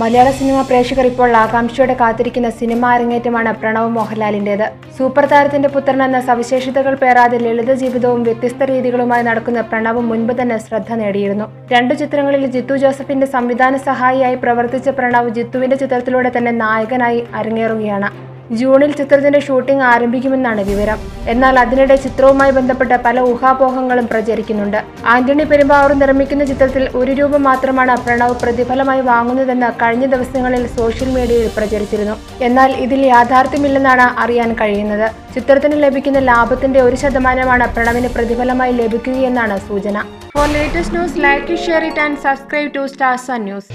മലയാള cinema പ്രേക്ഷകർ ഇപ്പോൾ ആകാംക്ഷയോടെ കാത്തിരിക്കുന്ന സിനിമാ അരങ്ങേറ്റമാണ് പ്രണവ് മോഹൻലാലിന്റേത്. സൂപ്പർ താരത്തിന്റെ പുത്രൻ എന്ന സവിശേഷതകൾ പേറാതെ ലളിത ജീവിതവും വ്യത്യസ്ത രീതികളുമായി നടക്കുന്ന പ്രണവ് മുൻപ് തന്നെ ശ്രദ്ധ നേടിയിരുന്നു. 2 ചിത്രങ്ങളിൽ ജിത്തു ജോസഫിന്റെ സംവിധാന സഹായിയായി പ്രവർത്തിച്ച പ്രണവ് ജിത്തുവിന്റെ ചിത്രത്തിലൂടെ തന്നെ നായകനായി അരങ്ങേറുകയാണ്. ജൂണിൽ ചിത്രത്തിന്റെ ഷൂട്ടിംഗ് ആരംഭിക്കുമെന്നാണ് വിവരം. എന്നാൽ അതിനിടെ ചിത്രവുമായി ബന്ധപ്പെട്ട പല ഊഹാപോഹങ്ങളും പ്രചരിക്കുന്നുണ്ട്. ആന്റണി പെരുമ്പാവൂർ നിർമ്മിക്കുന്ന ചിത്രത്തിൽ 1 രൂപ മാത്രമാണ് പ്രണവ് പ്രതിഫലമായി വാങ്ങുന്നതെന്ന് കഴിഞ്ഞ ദിവസങ്ങളിൽ സോഷ്യൽ മീഡിയയിൽ പ്രചരിച്ചിരുന്നു. എന്നാൽ ഇതിൽ യാഥാർത്ഥ്യമില്ലെന്നാണ് അറിയാൻ കഴിയുന്നത്. ചിത്രത്തിന് ലഭിക്കുന്ന ലാഭത്തിന്റെ 1% പ്രണവിന് പ്രതിഫലമായി ലഭിക്കുകയെന്നാണ് സൂചന. For latest news, like it, share it and subscribe to Stars Sun News.